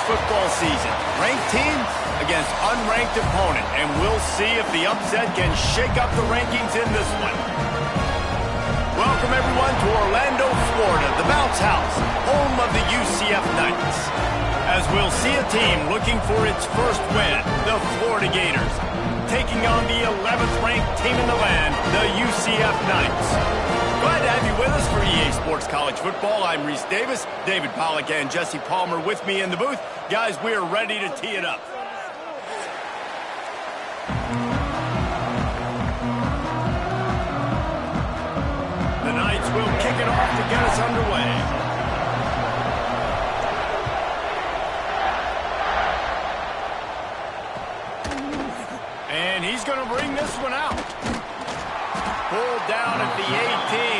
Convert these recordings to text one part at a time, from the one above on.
football season. Ranked team against unranked opponent, and we'll see if the upset can shake up the rankings in this one. Welcome, everyone, to Orlando, Florida, the bounce house, home of the UCF Knights. As we'll see a team looking for its first win, the Florida Gators, taking on the 11th ranked team in the land, the UCF Knights. Glad to have you with us for EA Sports College Football. I'm Reese Davis, David Pollack, and Jesse Palmer with me in the booth. Guys, we are ready to tee it up. The Knights will kick it off to get us underway. And he's going to bring this one out. Pulled down at the 18,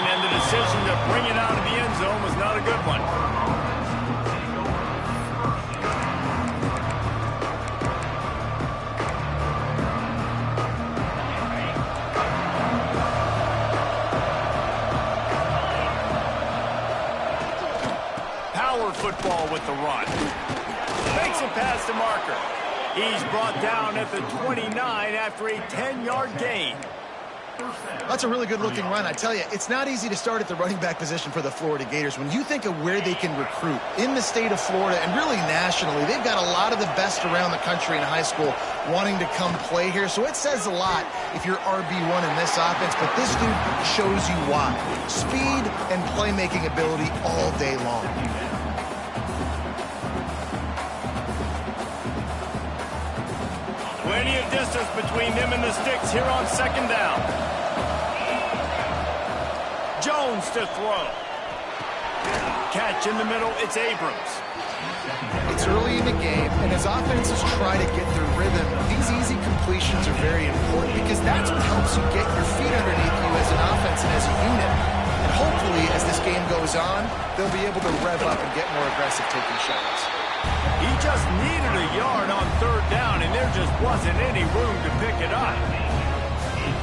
and the decision to bring it out of the end zone was not a good one. Power football with the run. Makes it past the marker. He's brought down at the 29 after a 10-yard gain. That's a really good-looking run. I tell you, it's not easy to start at the running back position for the Florida Gators. When you think of where they can recruit in the state of Florida and really nationally, they've got a lot of the best around the country in high school wanting to come play here. So it says a lot if you're RB1 in this offense, but this dude shows you why. Speed and playmaking ability all day long. Plenty of distance between them and the sticks here on second down. Jones to throw. Catch in the middle, it's Abrams. It's early in the game, and as offenses try to get their rhythm, these easy completions are very important because that's what helps you get your feet underneath you as an offense and as a unit. And hopefully, as this game goes on, they'll be able to rev up and get more aggressive taking shots. He just needed a yard on third down, and there just wasn't any room to pick it up.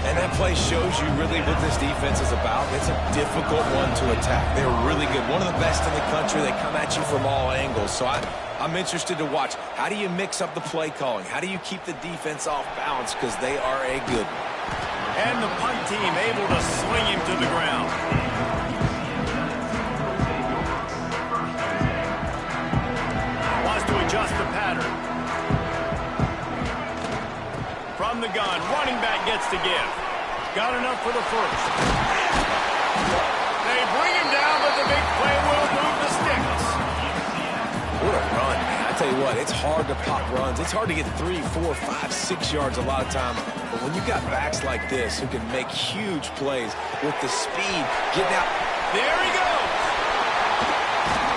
And that play shows you really what this defense is about. It's a difficult one to attack. They're really good. One of the best in the country. They come at you from all angles. So I'm interested to watch. How do you mix up the play calling? How do you keep the defense off balance? Because they are a good one. And the punt team able to sling him to the ground. Adjust the pattern. From the gun, running back gets to give. Got enough for the first. They bring him down, but the big play will move the sticks. What a run, man. I tell you what, it's hard to pop runs. It's hard to get 3, 4, 5, 6 yards a lot of times. But when you've got backs like this who can make huge plays with the speed, getting out. There he goes.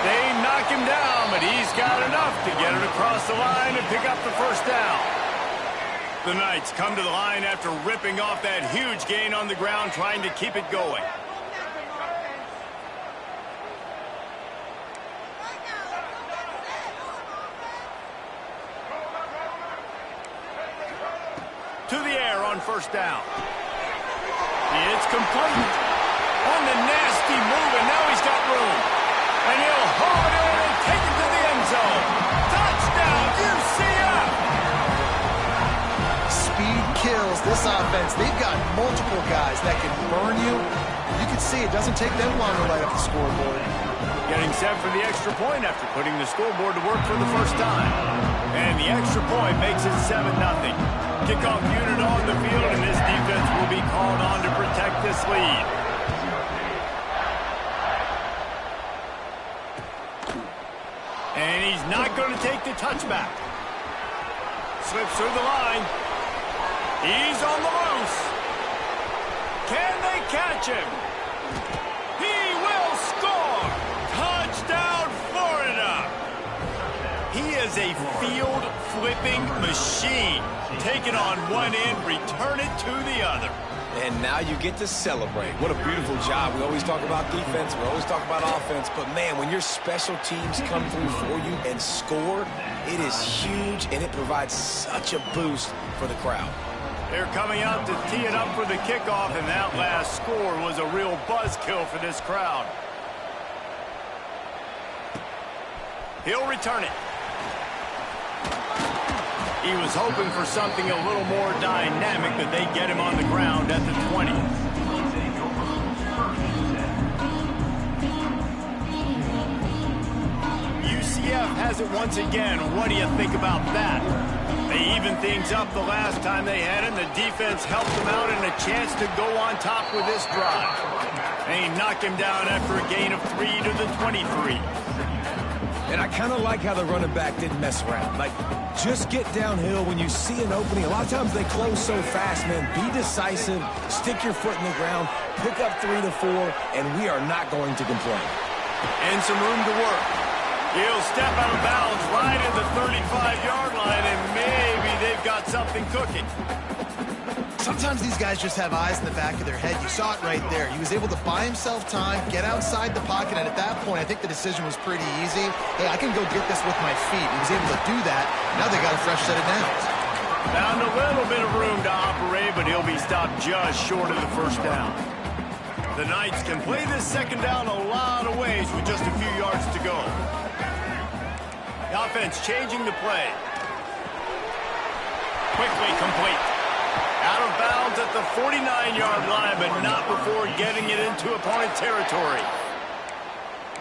They knock him down, but he's got enough to get it across the line and pick up the first down. The Knights come to the line after ripping off that huge gain on the ground, trying to keep it going. To the air on first down. It's complete. On the nasty move, and now he's got room. And he'll haul it in and take it to the end zone. Touchdown, UCF! Speed kills this offense. They've got multiple guys that can burn you. You can see it doesn't take them long to light up the scoreboard. Getting set for the extra point after putting the scoreboard to work for the first time. And the extra point makes it 7-0. Kickoff unit on the field, and this defense will be called on to protect this lead. And he's not going to take the touchback. Slips through the line. He's on the loose. Can they catch him? He will score. Touchdown, Florida. He is a field-flipping machine. Take it on one end, return it to the other. And now you get to celebrate. What a beautiful job. We always talk about defense. We always talk about offense. But, man, when your special teams come through for you and score, it is huge, and it provides such a boost for the crowd. They're coming out to tee it up for the kickoff, and that last score was a real buzzkill for this crowd. He'll return it. He was hoping for something a little more dynamic, but they get him on the ground at the 20. UCF has it once again. What do you think about that? They evened things up the last time they had him. The defense helped them out and a chance to go on top with this drive. And he knocked him down after a gain of 3 to the 23. And I kind of like how the running back didn't mess around. Like, just get downhill when you see an opening. A lot of times they close so fast, man. Be decisive, stick your foot in the ground, pick up 3 to 4, and we are not going to complain. And some room to work. He'll step out of bounds right at the 35-yard line, and maybe they've got something cooking. Sometimes these guys just have eyes in the back of their head. You saw it right there. He was able to buy himself time, get outside the pocket, and at that point, I think the decision was pretty easy. Hey, I can go get this with my feet. He was able to do that. Now they got a fresh set of downs. Found a little bit of room to operate, but he'll be stopped just short of the first down. The Knights can play this second down a lot of ways with just a few yards to go. The offense changing the play. Quickly complete. Out of bounds at the 49-yard line, but not before getting it into opponent territory.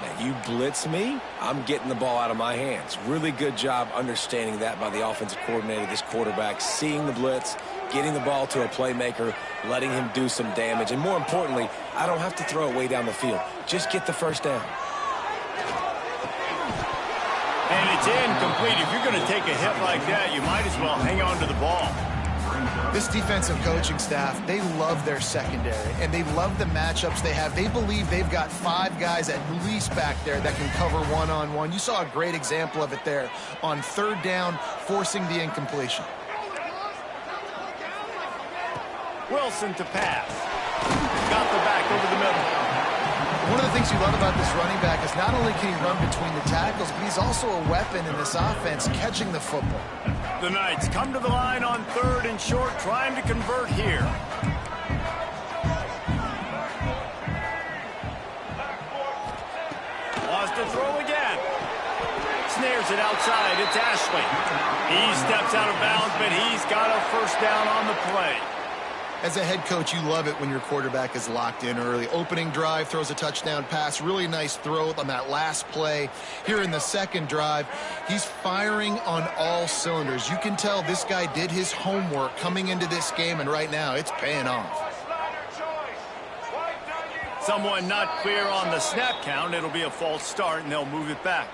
Now, you blitz me, I'm getting the ball out of my hands. Really good job understanding that by the offensive coordinator, this quarterback, seeing the blitz, getting the ball to a playmaker, letting him do some damage. And more importantly, I don't have to throw it way down the field. Just get the first down. And it's incomplete. If you're going to take a hit like that, you might as well hang on to the ball. This defensive coaching staff, they love their secondary, and they love the matchups they have. They believe they've got 5 guys at least back there that can cover one-on-one. You saw a great example of it there on third down, forcing the incompletion. Wilson to pass. Got the back over the middle. One of the things you love about this running back is not only can he run between the tackles, but he's also a weapon in this offense, catching the football. The Knights come to the line on third and short, trying to convert here. Wants to throw again. Snares it outside. It's Ashley. He steps out of bounds, but he's got a first down on the play. As a head coach, you love it when your quarterback is locked in early. Opening drive, throws a touchdown pass. Really nice throw on that last play. Here in the second drive, he's firing on all cylinders. You can tell this guy did his homework coming into this game, and right now it's paying off. Someone not clear on the snap count. It'll be a false start, and they'll move it back.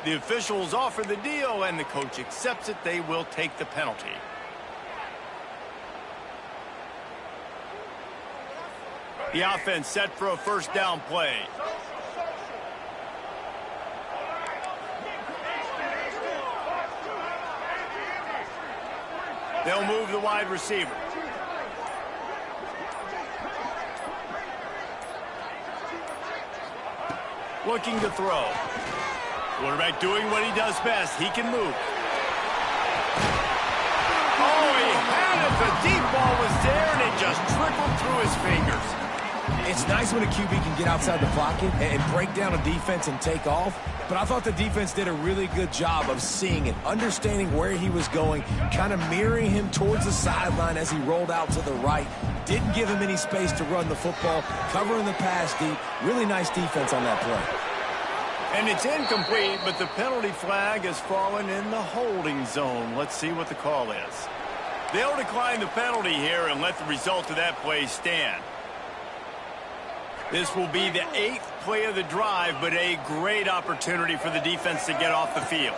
The officials offer the deal, and the coach accepts it. They will take the penalty. The offense set for a first down play. They'll move the wide receiver. Looking to throw. Quarterback doing what he does best. He can move. Oh, he had it. The deep ball was there, and it just trickled through his fingers. It's nice when a QB can get outside the pocket and break down a defense and take off, but I thought the defense did a really good job of seeing it, understanding where he was going, kind of mirroring him towards the sideline as he rolled out to the right. Didn't give him any space to run the football, covering the pass deep. Really nice defense on that play. And it's incomplete, but the penalty flag has fallen in the holding zone. Let's see what the call is. They'll decline the penalty here and let the result of that play stand. This will be the 8th play of the drive, but a great opportunity for the defense to get off the field.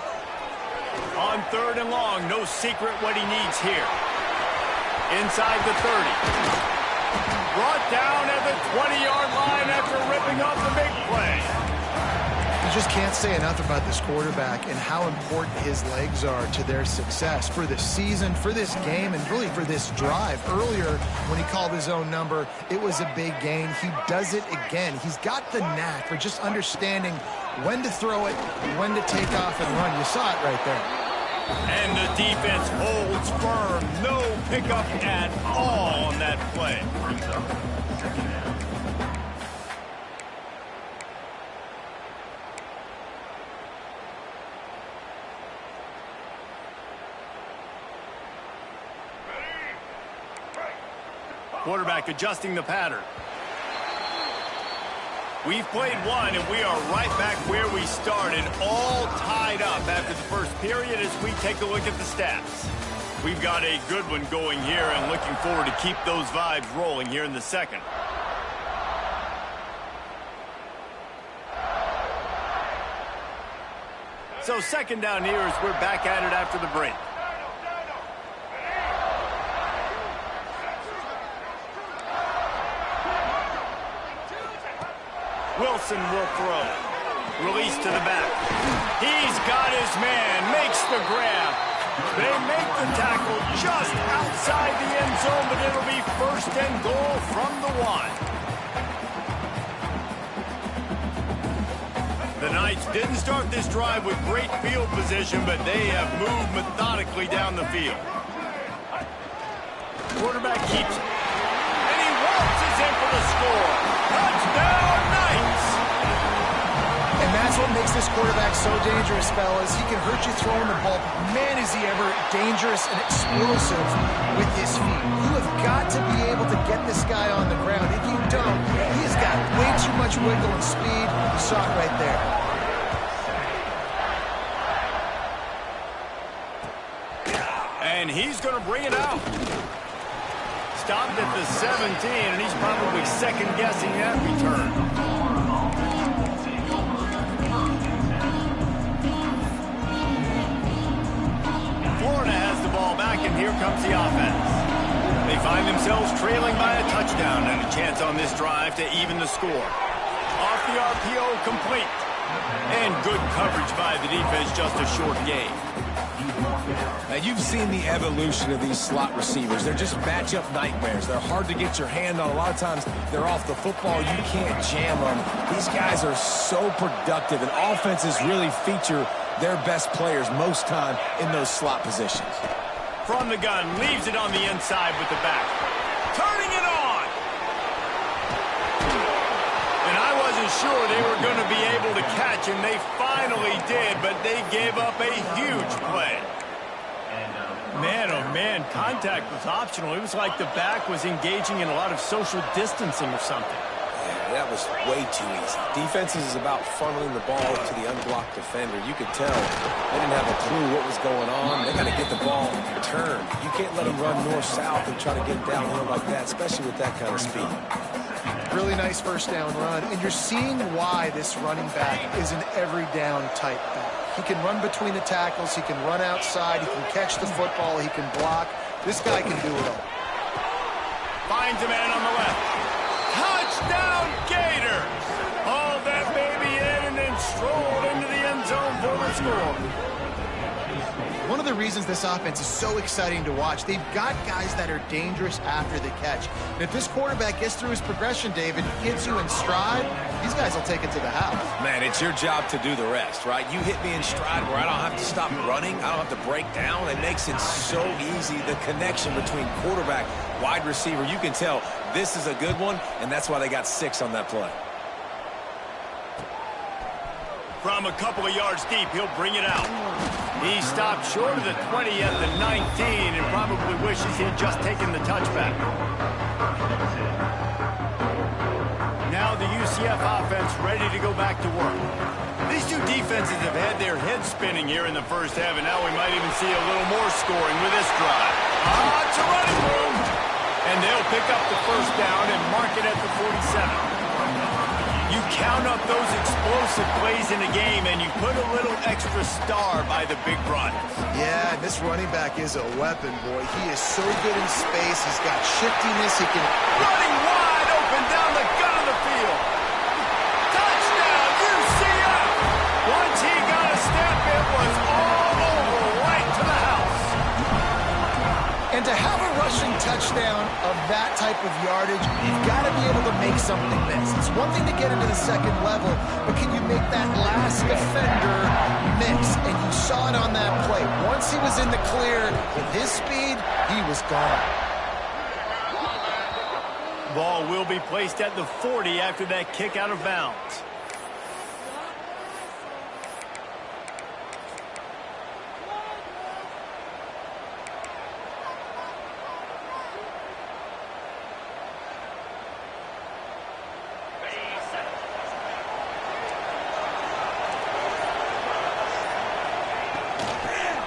On third and long, no secret what he needs here. Inside the 30. Brought down at the 20-yard line after ripping off the big play. You just can't say enough about this quarterback and how important his legs are to their success for this season, for this game, and really for this drive. Earlier, when he called his own number, it was a big gain. He does it again. He's got the knack for just understanding when to throw it, when to take off and run. You saw it right there. And the defense holds firm. No pickup at all on that play. Quarterback adjusting the pattern. We've played one, and we are right back where we started, all tied up after the first period as we take a look at the stats. We've got a good one going here and looking forward to keep those vibes rolling here in the second. So second down here as we're back at it after the break. Wilson will throw. Release to the back. He's got his man. Makes the grab. They make the tackle just outside the end zone, but it'll be first and goal from the 1. The Knights didn't start this drive with great field position, but they have moved methodically down the field. Quarterback keeps it. And he waltzes in for the score. Touchdown, Knights! And that's what makes this quarterback so dangerous, fellas. He can hurt you throwing the ball. Man, is he ever dangerous and explosive with his feet. You have got to be able to get this guy on the ground. If you don't, he's got way too much wiggle and speed. You saw it right there. And he's going to bring it out. Stopped at the 17, and he's probably second-guessing that return. Florida has the ball back, and here comes the offense. They find themselves trailing by a touchdown and a chance on this drive to even the score. Off the RPO, complete. And good coverage by the defense, just a short gain. Now, you've seen the evolution of these slot receivers. They're just matchup nightmares. They're hard to get your hand on. A lot of times, they're off the football. You can't jam them. These guys are so productive, and offenses really feature their best players most time in those slot positions. From the gun, leaves it on the inside with the back. Turning it on! And I wasn't sure they were going to be able to catch him. They finally did, but they gave up a huge play. Man, oh man, contact was optional. It was like the back was engaging in a lot of social distancing or something. Yeah, that was way too easy. Defenses is about funneling the ball to the unblocked defender. You could tell they didn't have a clue what was going on. They got to get the ball turned. You can't let them run north-south and try to get downhill like that, especially with that kind of speed. Really nice first down run, and you're seeing why this running back is an every down type back. He can run between the tackles, he can run outside, he can catch the football, he can block. This guy can do it all. Finds a man on the left. Touchdown, Gators! Hauled that baby in and then strolled into the end zone for the score. One of the reasons this offense is so exciting to watch, they've got guys that are dangerous after the catch. And if this quarterback gets through his progression, David, hits you in stride, these guys will take it to the house. Man, it's your job to do the rest, right? You hit me in stride where I don't have to stop running. I don't have to break down. It makes it so easy. The connection between quarterback, wide receiver, you can tell this is a good one, and that's why they got 6 on that play. From a couple of yards deep, he'll bring it out. He stopped short of the 20 at the 19 and probably wishes he'd just taken the touchback. Now the UCF offense ready to go back to work. These two defenses have had their heads spinning here in the first half, and now we might even see a little more scoring with this drive. It's a running room. And they'll pick up the first down and mark it at the 47. You count up those explosive plays in a game, and you put a little extra star by the big run. Yeah, this running back is a weapon, boy. He is so good in space. He's got shiftiness. He can... Running wide open down the gut of the field. Touchdown, UCF! Once he got a step, it was all over, right to the house. And to have a rushing touchdown of that type of yardage, you've got to be able to make something miss. It's one thing to get into the second level, but can you make that last defender miss? And you saw it on that play. Once he was in the clear, with his speed, he was gone. Ball will be placed at the 40 after that kick out of bounds.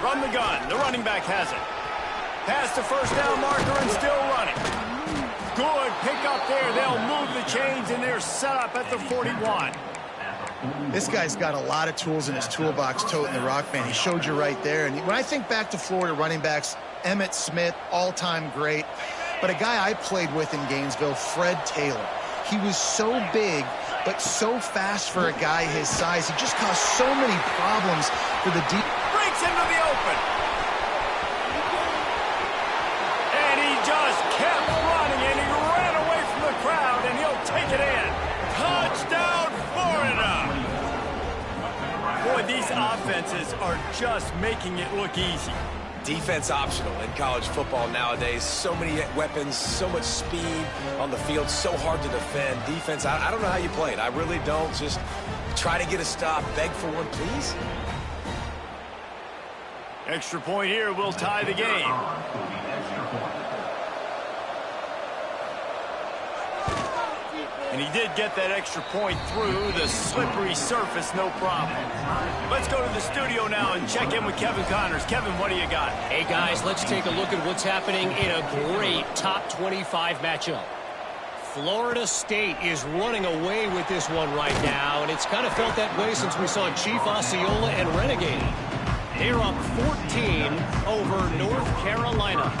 From the gun, the running back has it. Past the first down marker and still running. Good pick up there. They'll move the chains, and they're set up at the 41. This guy's got a lot of tools in his toolbox, toting the rock, man. He showed you right there. And when I think back to Florida running backs, Emmitt Smith, all-time great. But a guy I played with in Gainesville, Fred Taylor. He was so big, but so fast for a guy his size. He just caused so many problems for the deep. Breaks into the open. And he just kept running, and he ran away from the crowd, and he'll take it in. Touchdown, Florida! Boy, these offenses are just making it look easy. Defense optional in college football nowadays. So many weapons, so much speed on the field, so hard to defend. Defense, I don't know how you play it. I really don't. Just try to get a stop, beg for one, please. Extra point here will tie the game. And he did get that extra point through the slippery surface, no problem. Let's go to the studio now and check in with Kevin Connors. Kevin, what do you got? Hey, guys, let's take a look at what's happening in a great top 25 matchup. Florida State is running away with this one right now, and it's kind of felt that way since we saw Chief Osceola and Renegade. They're up 14 over North Carolina.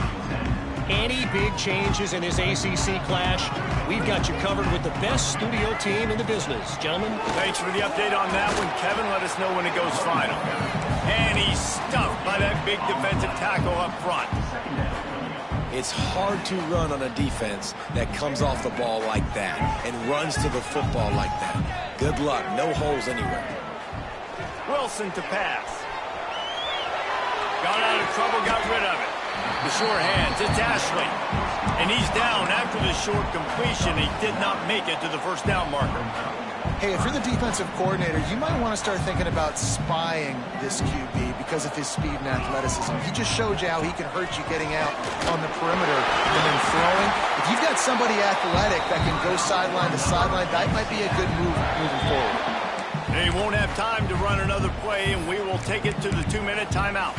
Any big changes in his ACC clash, we've got you covered with the best studio team in the business. Gentlemen. Thanks for the update on that one, Kevin. Let us know when it goes final. And he's stuffed by that big defensive tackle up front. It's hard to run on a defense that comes off the ball like that and runs to the football like that. Good luck. No holes anywhere. Wilson to pass. Got out of trouble, got rid of it. The sure hands, it's Ashley. And he's down after the short completion. He did not make it to the first down marker. Hey, if you're the defensive coordinator, you might want to start thinking about spying this QB because of his speed and athleticism. He just showed you how he can hurt you getting out on the perimeter and then throwing. If you've got somebody athletic that can go sideline to sideline, that might be a good move moving forward. They won't have time to run another play, and we will take it to the 2-minute timeout.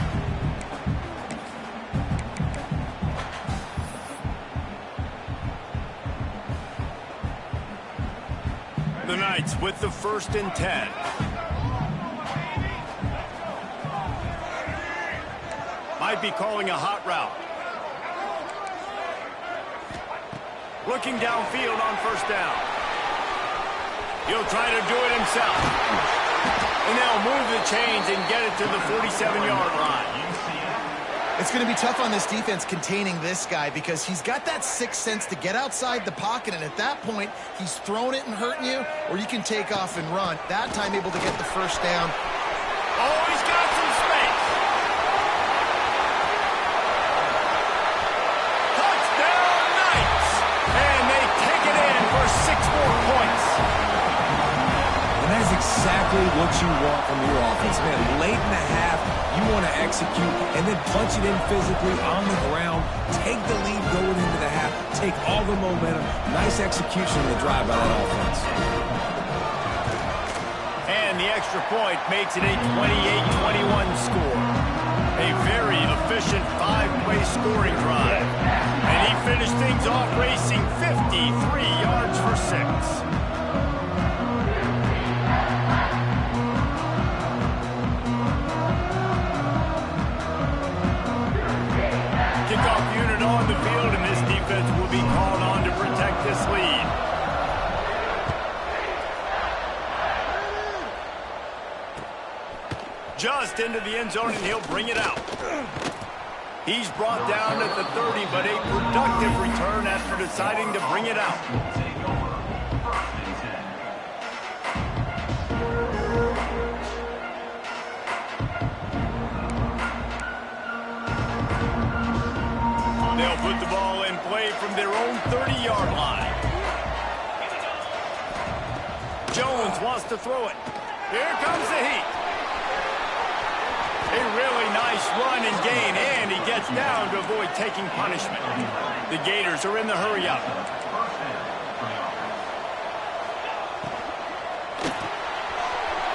The Knights with the 1st and 10. Might be calling a hot route. Looking downfield on first down. He'll try to do it himself. And they'll move the chains and get it to the 47-yard line. It's going to be tough on this defense containing this guy because he's got that sixth sense to get outside the pocket, and at that point, he's throwing it and hurting you, or you can take off and run. That time able to get the first down. Oh, he's got some space. Touchdown, Knights! And they take it in for 6 more points. And that's exactly what you want from your offense, man. Late in the half, you want to execute and then punch it in physically on the ground. Take the lead going into the half. Take all the momentum. Nice execution in the drive by that offense. And the extra point makes it a 28-21 score. A very efficient 5-play scoring drive. And he finished things off racing 53 yards for 6. Kickoff unit on the field, and this defense will be called on to protect this lead. Just into the end zone, and he'll bring it out. He's brought down at the 30, but a productive return after deciding to bring it out. They'll put the ball in play from their own 30-yard line. Jones wants to throw it. Here comes the heat. A really nice run and gain, and he gets down to avoid taking punishment. The Gators are in the hurry-up.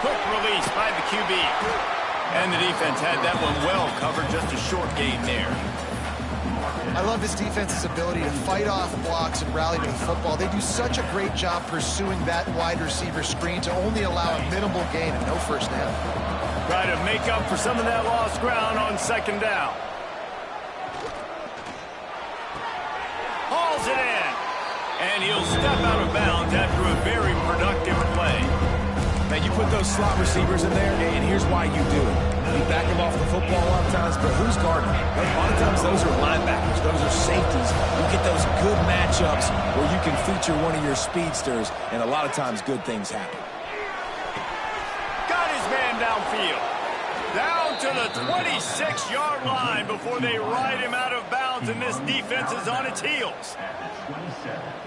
Quick release by the QB. And the defense had that one well covered, just a short gain there. I love this defense's ability to fight off blocks and rally to the football. They do such a great job pursuing that wide receiver screen to only allow a minimal gain and no first down. Try to make up for some of that lost ground on second down. Hauls it in. And he'll step out of bounds after a very productive play. Now, you put those slot receivers in there, and here's why you do it. You back them off the football a lot of times, but who's guarding? A lot of times those are linebackers. Those are safeties. You get those good matchups where you can feature one of your speedsters, and a lot of times good things happen. Got his man downfield. Down to the 26-yard line before they ride him out of bounds, and this defense is on its heels.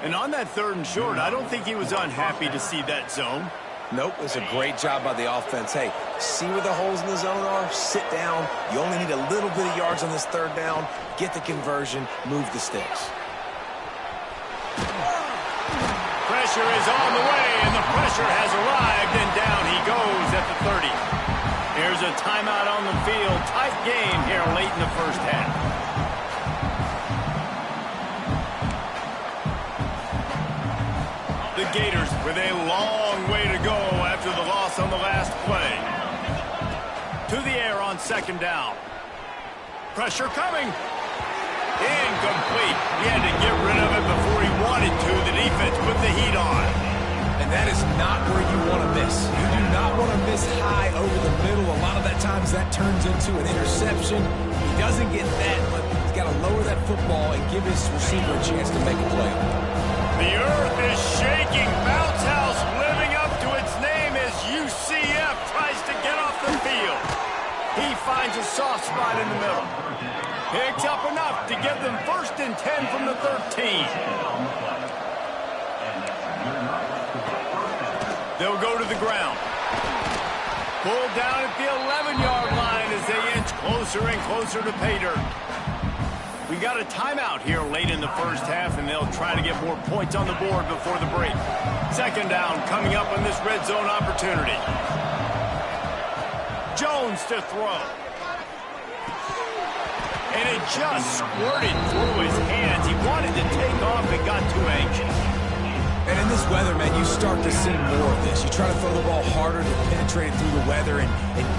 And on that 3rd and short, I don't think he was unhappy to see that zone. Nope, it's a great job by the offense. Hey, see where the holes in the zone are, sit down. You only need a little bit of yards on this 3rd down. Get the conversion, move the sticks. Pressure is on the way, and the pressure has arrived, and down he goes at the 30. Here's a timeout on the field. Tight game here late in the first half. The Gators with a long way to go after the loss on the last play. To the air on second down. Pressure coming. Incomplete. He had to get rid of it before he wanted to. The defense put the heat on. And that is not where you want to miss. You do not want to miss high over the middle. A lot of that times that turns into an interception. He doesn't get that, but he's got to lower that football and give his receiver a chance to make a play. The earth is shaking. Bounce House living up to its name as UCF tries to get off the field. He finds a soft spot in the middle. Picks up enough to get them 1st and 10 from the 13. They'll go to the ground. Pulled down at the 11-yard line as they inch closer and closer to pay dirt. We got a timeout here late in the first half, and they'll try to get more points on the board before the break. Second down coming up on this red zone opportunity. Jones to throw. And it just squirted through his hands. He wanted to take off and got too anxious. And in this weather, man, you start to see more of this. You try to throw the ball harder to penetrate it through the weather and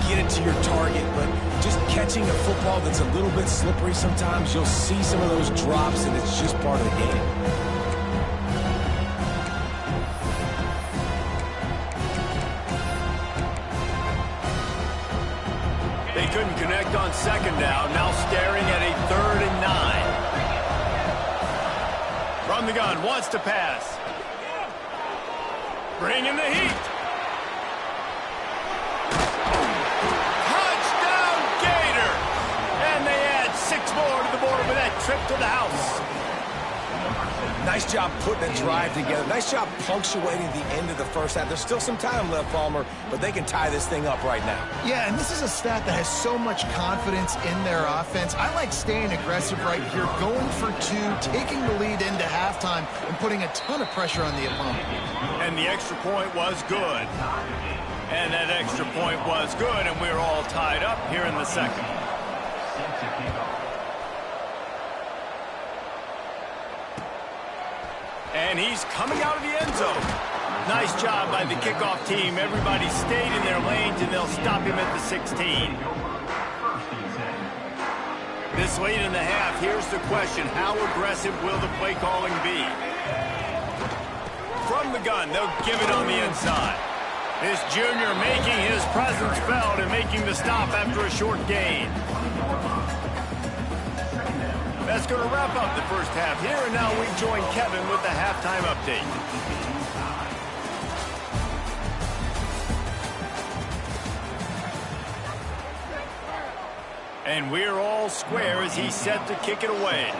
get it to your target, but just catching a football that's a little bit slippery sometimes, you'll see some of those drops, and it's just part of the game. They couldn't connect on second down, now staring at a 3rd and 9. From the gun, wants to pass. Bringing the heat. Touchdown, Gator! And they add 6 more to the board with that trip to the house. Nice job putting a drive together. Nice job punctuating the end of the first half. There's still some time left, Palmer, but they can tie this thing up right now. Yeah, and this is a stat that has so much confidence in their offense. I like staying aggressive right here, going for 2, taking the lead into halftime, and putting a ton of pressure on the opponent. And the extra point was good. And that extra point was good, and we're all tied up here in the second. And he's coming out of the end zone. Nice job by the kickoff team. Everybody stayed in their lanes, and they'll stop him at the 16. This late in the half, here's the question. How aggressive will the play calling be? From the gun, they'll give it on the inside. This junior making his presence felt and making the stop after a short gain. That's going to wrap up the first half here, and now we join Kevin with the halftime update. And we're all square as he's set to kick it away.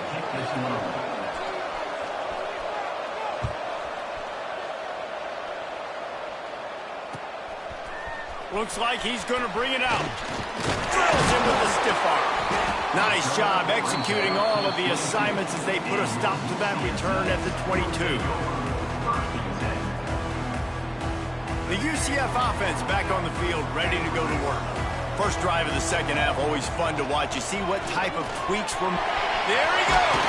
Looks like he's going to bring it out. Drills him with the stiff arm. Nice job executing all of the assignments as they put a stop to that return at the 22. The UCF offense back on the field, ready to go to work. First drive of the second half, always fun to watch. You see what type of tweaks from... There he goes!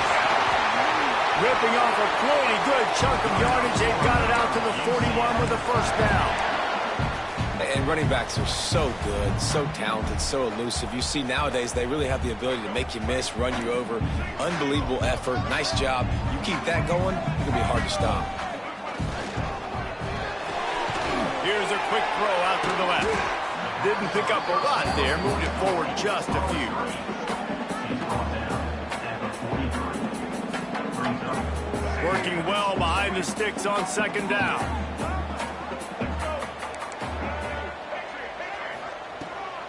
Ripping off a pretty good chunk of yardage. They've got it out to the 41 with the first down. And running backs are so good, so talented, so elusive. You see nowadays they really have the ability to make you miss, run you over. Unbelievable effort. Nice job. You keep that going, it's going to be hard to stop. Here's a quick throw out to the left. Didn't pick up a lot there. Moved it forward just a few. Working well behind the sticks on second down.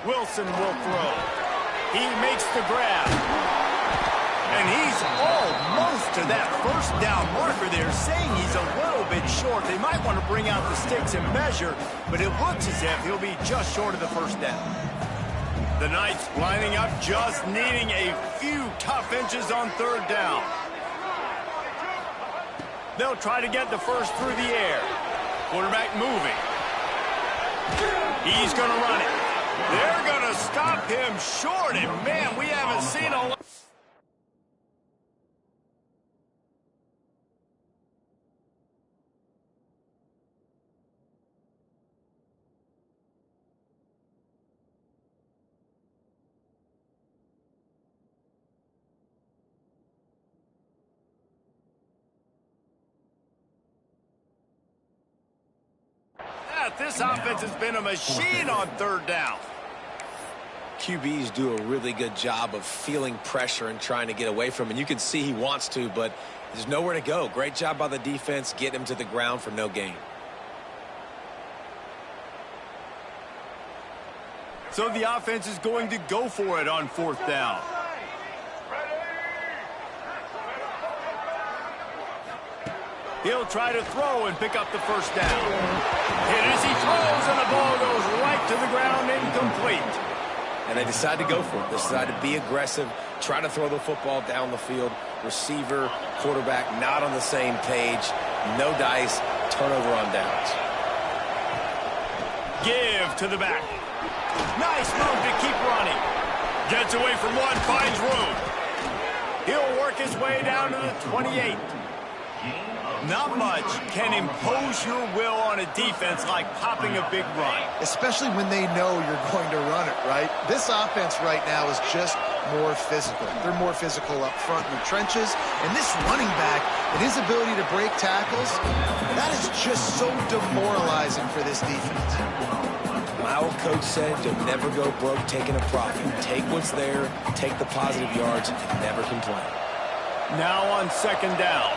Wilson will throw. He makes the grab. And he's almost to that first down marker there, saying he's a little bit short. They might want to bring out the sticks and measure, but it looks as if he'll be just short of the first down. The Knights lining up, just needing a few tough inches on third down. They'll try to get the first through the air. Quarterback moving. He's going to run it. They're going to stop him short, and man, we haven't seen a lot. This offense has been a machine on third down. QBs do a really good job of feeling pressure and trying to get away from him. And you can see he wants to, but there's nowhere to go. Great job by the defense, get him to the ground for no gain. So the offense is going to go for it on fourth down. He'll try to throw and pick up the first down. Hit as he throws, and the ball goes right to the ground, incomplete. And they decide to go for it. They decide to be aggressive, try to throw the football down the field. Receiver, quarterback not on the same page. No dice, turnover on downs. Give to the back. Nice move to keep running. Gets away from one, finds room. He'll work his way down to the 28. Not much can impose your will on a defense like popping a big run. Especially when they know you're going to run it, right? This offense right now is just more physical. They're more physical up front in the trenches. And this running back and his ability to break tackles, that is just so demoralizing for this defense. My old coach said you'll never go broke taking a profit. Take what's there, take the positive yards, and never complain. Now on second down.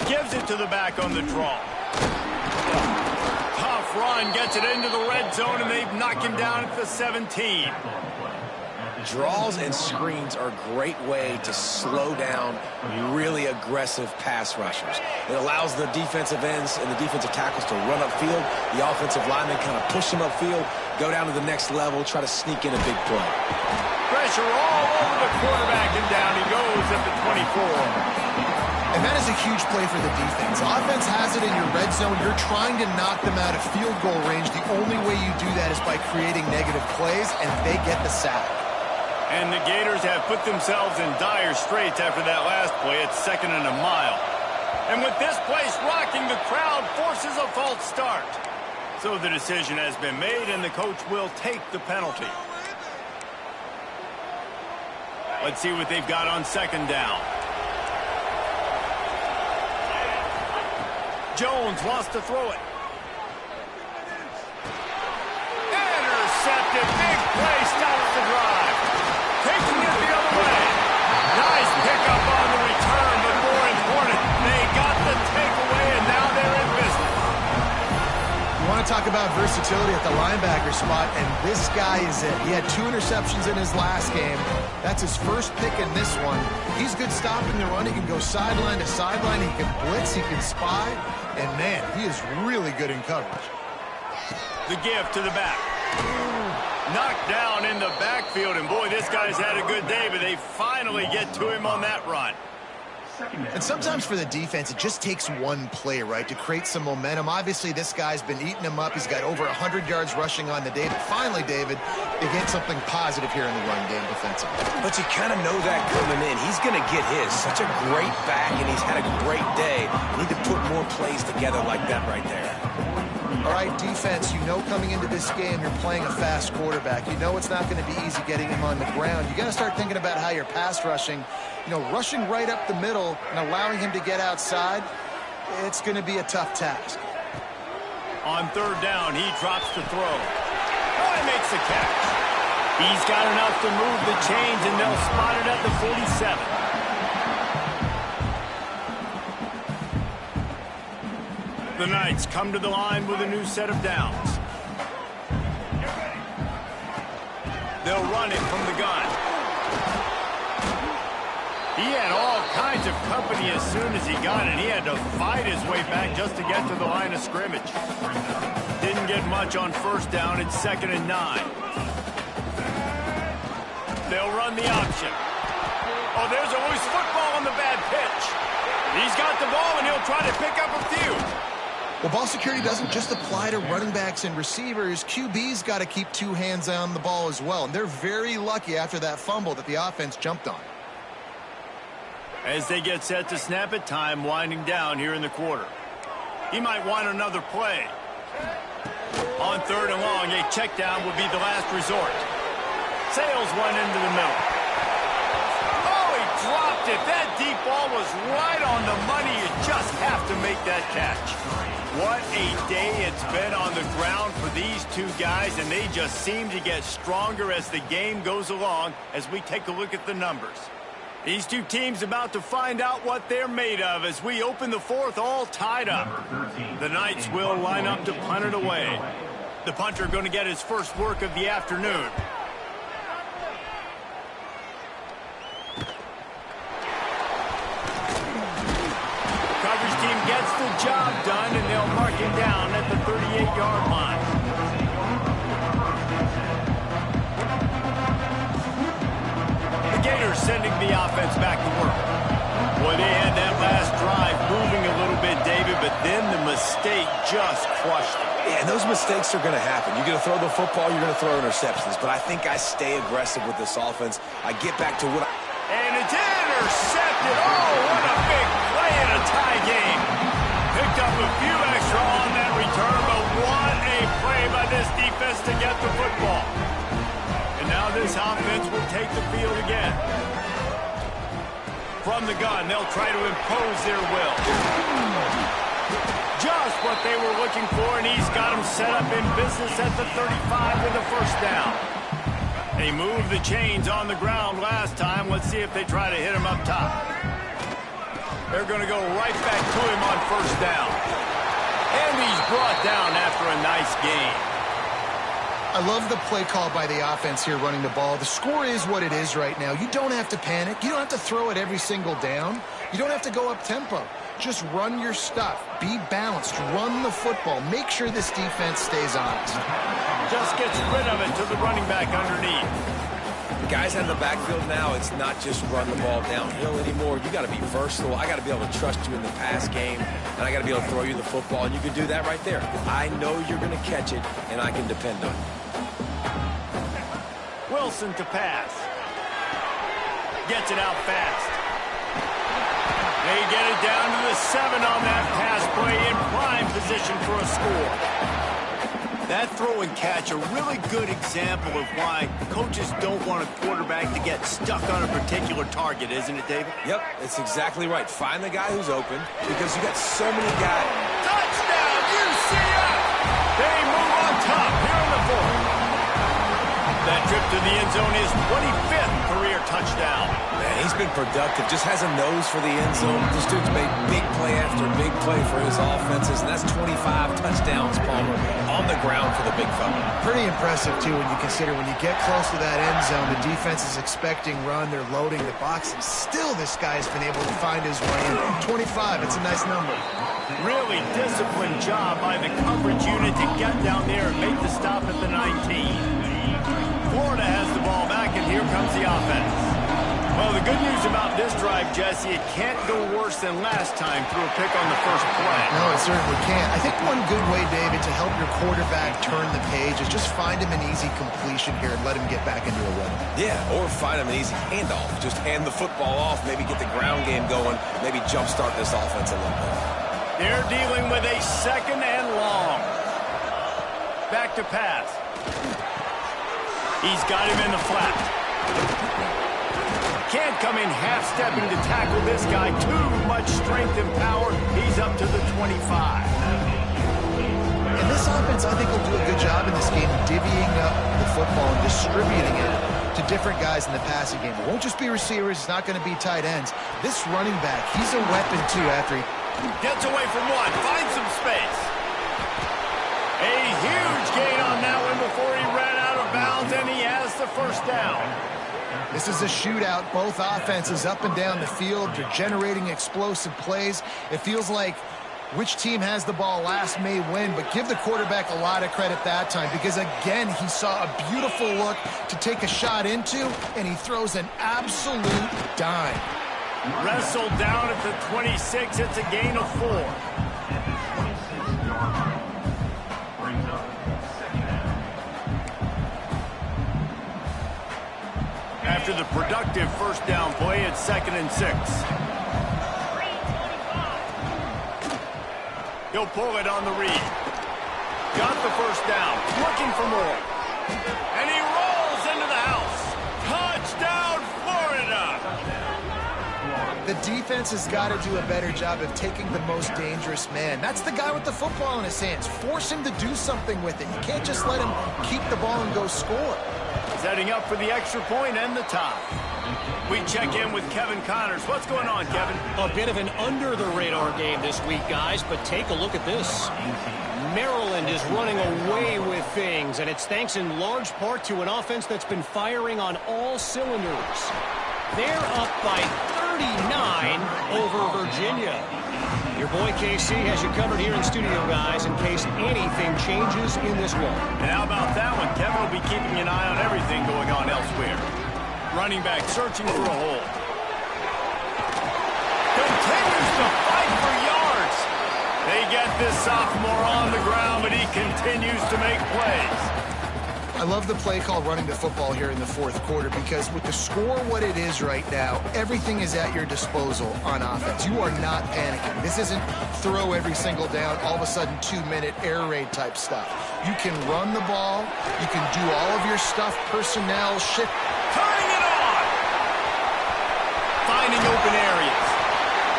Gives it to the back on the draw. Tough run, gets it into the red zone, and they've knocked him down at the 17. Draws and screens are a great way to slow down really aggressive pass rushers. It allows the defensive ends and the defensive tackles to run upfield. The offensive linemen kind of push them upfield, go down to the next level, try to sneak in a big play. Pressure all over the quarterback, and down he goes at the 24. And that is a huge play for the defense. Offense has it in your red zone. You're trying to knock them out of field goal range. The only way you do that is by creating negative plays, and they get the sack. And the Gators have put themselves in dire straits after that last play. It's 2nd and a mile. And with this place rocking, the crowd forces a false start. So the decision has been made, and the coach will take the penalty. Let's see what they've got on second down. Jones wants to throw it. Intercepted. Big play stops the drive. Taking it the other way. Nice pickup on the return, but more important, they got the takeaway, and now they're in business. You want to talk about versatility at the linebacker spot, and this guy is it. He had 2 interceptions in his last game. That's his first pick in this one. He's good stopping the run. He can go sideline to sideline. He can blitz. He can spy. And, man, he is really good in coverage. The give to the back. Knocked down in the backfield, and boy, this guy's had a good day, but they finally get to him on that run. And sometimes for the defense, it just takes one play, right, to create some momentum. Obviously, this guy's been eating him up. He's got over 100 yards rushing on the day. But finally, David, they get something positive here in the run game defensively. But you kind of know that coming in. He's going to get his. Such a great back, and he's had a great day. Need to put more plays together like that right there. All right, defense, you know coming into this game you're playing a fast quarterback. You know it's not going to be easy getting him on the ground. You got to start thinking about how you're pass rushing. You know, rushing right up the middle and allowing him to get outside, it's going to be a tough task. On third down, he drops to throw. Oh, he makes the catch. He's got enough to move the chains, and they'll spot it at the 47. The Knights come to the line with a new set of downs. They'll run it from the gun. He had all kinds of company as soon as he got it. He had to fight his way back just to get to the line of scrimmage. Didn't get much on first down. It's 2nd and 9. They'll run the option. Oh, there's a loose football on the bad pitch. He's got the ball, and he'll try to pick up a few. Well, ball security doesn't just apply to running backs and receivers. QB's got to keep two hands on the ball as well. And they're very lucky after that fumble that the offense jumped on. As they get set to snap it, time winding down here in the quarter. He might want another play. On third and long, a check down would be the last resort. Sails one into the middle. Oh, he dropped it. That deep ball was right on the money. You just have to make that catch. What a day it's been on the ground for these two guys, and they just seem to get stronger as the game goes along as we take a look at the numbers. These two teams about to find out what they're made of as we open the fourth all tied up. The Knights will line up to punt it away. The punter going to get his first work of the afternoon. Coverage team gets the job done, and they'll mark him down at the 38-yard line. The Gators sending the offense back to work. Boy, they had that last drive moving a little bit, David, but then the mistake just crushed it. Yeah, and those mistakes are going to happen. You're going to throw the football, you're going to throw interceptions. But I think I stay aggressive with this offense. I get back to what I... And it's intercepted. Oh, what a big play in a tie game. Picked up a few extra on that return, but what a play by this defense to get the football. And now this offense will take the field again. From the gun, they'll try to impose their will. Just what they were looking for, and he's got them set up in business at the 35 with a first down. They moved the chains on the ground last time. Let's see if they try to hit him up top. They're going to go right back to him on first down. And he's brought down after a nice gain. I love the play call by the offense here running the ball. The score is what it is right now. You don't have to panic. You don't have to throw it every single down. You don't have to go up tempo. Just run your stuff. Be balanced. Run the football. Make sure this defense stays honest. Just gets rid of it to the running back underneath. The guys out of the backfield now, it's not just run the ball downhill anymore. You got to be versatile. I got to be able to trust you in the pass game, and I got to be able to throw you the football, and you can do that right there. I know you're going to catch it, and I can depend on it. Wilson to pass. Gets it out fast. They get it down to the 7 on that pass play in prime position for a score. That throw and catch, a really good example of why coaches don't want a quarterback to get stuck on a particular target, isn't it, David? Yep, it's exactly right. Find the guy who's open because you got so many guys. Touchdown, UCF! They move on top here in the fourth. That trip to the end zone is 25th career touchdown. Man, he's been productive. Just has a nose for the end zone. This dude's made big play after big play for his offenses, and that's 25 touchdowns, Palmer, on the ground for the big fella. Pretty impressive, too, when you consider when you get close to that end zone, the defense is expecting run, they're loading the box, and still this guy's been able to find his way in. 25, it's a nice number. Really disciplined job by the coverage unit to get down there and make the stop at the 19. Florida has the ball back, and here comes the offense. Well, the good news about this drive, Jesse, it can't go worse than last time through a pick on the first play. No, it certainly can't. I think one good way, David, to help your quarterback turn the page is just find him an easy completion here and let him get back into a rhythm. Yeah, or find him an easy handoff. Just hand the football off, maybe get the ground game going, maybe jumpstart this offense a little bit. They're dealing with a 2nd and long. Back to pass. He's got him in the flat. Can't come in half-stepping to tackle this guy. Too much strength and power. He's up to the 25. And this offense, I think, will do a good job in this game divvying up the football and distributing it to different guys in the passing game. It won't just be receivers. It's not going to be tight ends. This running back, he's a weapon, too, after he gets away from one. Finds some space. A huge gain on that one before he ran out of bounds, and he has the first down. This is a shootout. Both offenses up and down the field. They're generating explosive plays. It feels like which team has the ball last may win, but give the quarterback a lot of credit that time because, again, he saw a beautiful look to take a shot into, and he throws an absolute dime. Wrestled down at the 26. It's a gain of 4. After the productive first down play, it's 2nd and 6. He'll pull it on the read. Got the first down. Looking for more. And he rolls into the house. Touchdown, Florida! The defense has got to do a better job of taking the most dangerous man. That's the guy with the football in his hands. Force him to do something with it. You can't just let him keep the ball and go score. Setting up for the extra point and the tie. We check in with Kevin Connors. What's going on, Kevin? A bit of an under-the-radar game this week, guys, but take a look at this. Maryland is running away with things, and it's thanks in large part to an offense that's been firing on all cylinders. They're up by 39 over Virginia. Your boy KC has you covered here in studio, guys, in case anything changes in this one. And how about that one? Kevin will be keeping an eye on everything going on elsewhere. Running back searching for a hole. Continues to fight for yards. They get this sophomore on the ground, but he continues to make plays. I love the play call running the football here in the fourth quarter because with the score what it is right now, everything is at your disposal on offense. You are not panicking. This isn't throw every single down, all of a sudden 2-minute air raid type stuff. You can run the ball. You can do all of your stuff, personnel, shift. Turning it on. Finding open areas.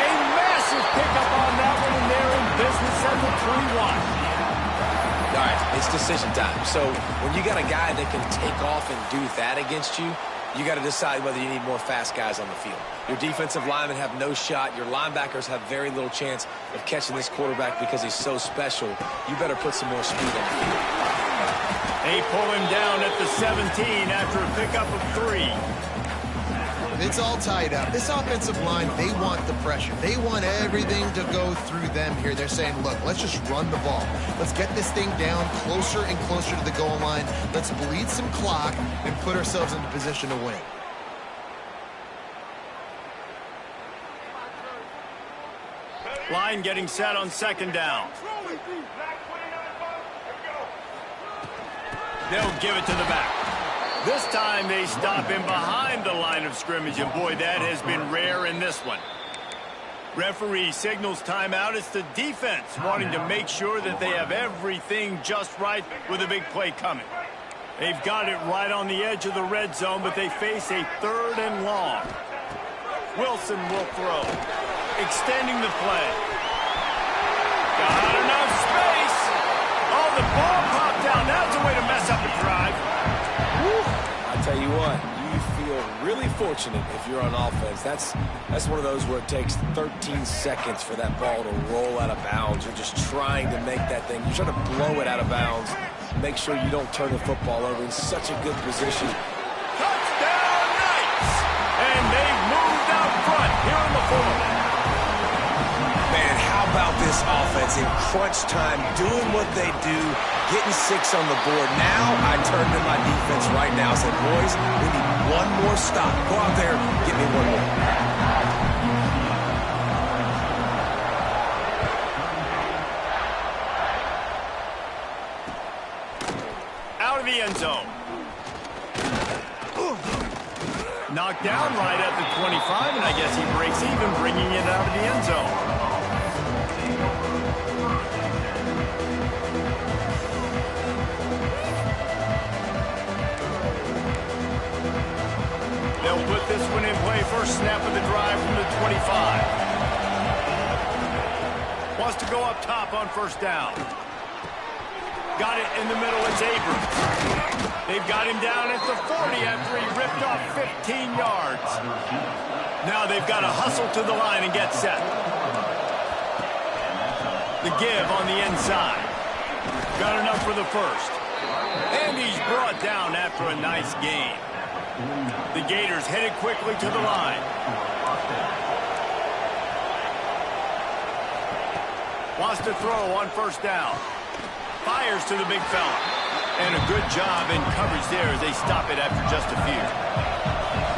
A massive pickup on that one, and they're in business at the 21. All right, it's decision time. So when you got a guy that can take off and do that against you, you got to decide whether you need more fast guys on the field. Your defensive linemen have no shot. Your linebackers have very little chance of catching this quarterback because he's so special. You better put some more speed on the field. They pull him down at the 17 after a pickup of 3. It's all tied up. This offensive line, they want the pressure. They want everything to go through them here. They're saying, look, let's just run the ball. Let's get this thing down closer and closer to the goal line. Let's bleed some clock and put ourselves into position to win. Line getting set on 2nd down. They'll give it to the back. This time they stop him behind the line of scrimmage, and boy, that has been rare in this one. Referee signals timeout. It's the defense wanting to make sure that they have everything just right with a big play coming. They've got it right on the edge of the red zone, but they face a 3rd and long. Wilson will throw. Extending the play. Got enough space. Oh, the ball popped down. That's a way to mess up a drive. I tell you what, you feel really fortunate if you're on offense. That's one of those where it takes 13 seconds for that ball to roll out of bounds. You're just trying to make that thing. You're trying to blow it out of bounds. Make sure you don't turn the football over in such a good position. Touchdown Knights! And they've moved out front here in the 4th. Man, how about this offense in crunch time, doing what they do, getting 6 on the board. Now I turn to my defense right now and say, boys, we need one more stop. Go out there, get me one more. Out of the end zone. Knocked down right at the 25, and I guess he breaks even, bringing it out of the end zone. They'll put this one in play. First snap of the drive from the 25. Wants to go up top on first down. Got it in the middle. It's Abrams. They've got him down at the 40 after he ripped off 15 yards. Now they've got to hustle to the line and get set. The give on the inside. Got enough for the first. And he's brought down after a nice gain. The Gators headed quickly to the line. Wants to throw on first down. Fires to the big fella. And a good job in coverage there as they stop it after just a few.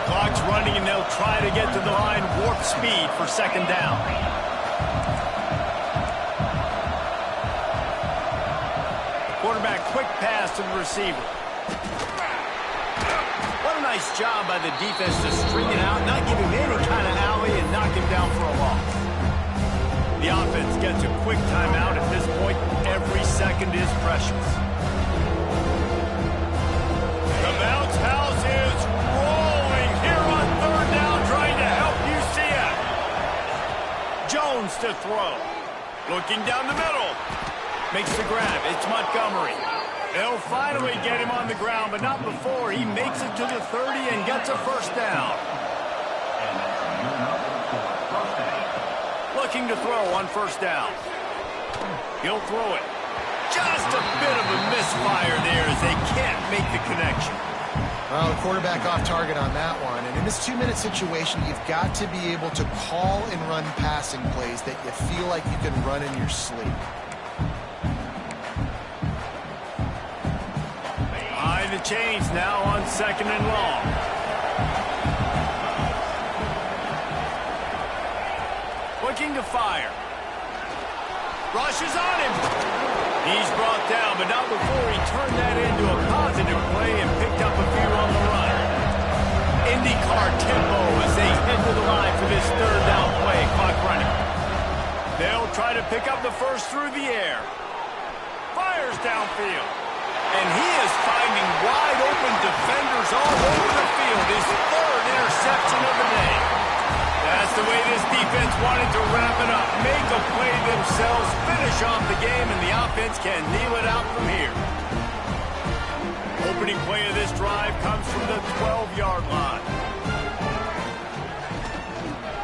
Clock's running, and they'll try to get to the line warp speed for second down. Quarterback quick pass to the receiver. What a nice job by the defense to string it out, not give him any kind of alley, and knock him down for a loss. The offense gets a quick timeout. At this point, every second is precious. The bounce house is rolling here on third down, trying to help UCF. Jones to throw. Looking down the middle. Makes the grab. It's Montgomery. They'll finally get him on the ground, but not before he makes it to the 30 and gets a first down. Looking to throw on first down. He'll throw it. Just a bit of a misfire there as they can't make the connection. Well, the quarterback off target on that one. And in this 2-minute situation, you've got to be able to call and run passing plays that you feel like you can run in your sleep. Behind the chains now on second and long. Looking to fire. Rushes on him. He's brought down, but not before he turned that into a positive play and picked up a few on the run. IndyCar tempo as they head to the line for this third down play. Clock running. They'll try to pick up the first through the air. Fires downfield. And he is finding wide open defenders all over the field. His third interception of the day. That's the way this defense wanted to wrap it up. Make a play themselves, finish off the game, and the offense can kneel it out from here. Opening play of this drive comes from the 12-yard line.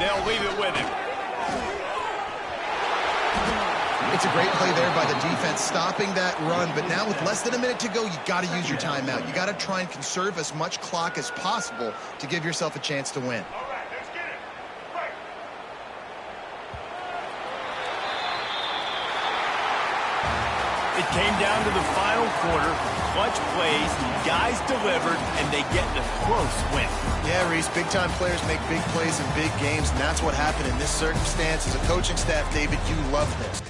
They'll leave it with him. It's a great play there by the defense, stopping that run. But now with less than a minute to go, you got to use your timeout. You got to try and conserve as much clock as possible to give yourself a chance to win. It came down to the final quarter. Clutch plays, guys delivered, and they get a close win. Yeah, Reese, big-time players make big plays in big games, and that's what happened in this circumstance. As a coaching staff, David, you love this.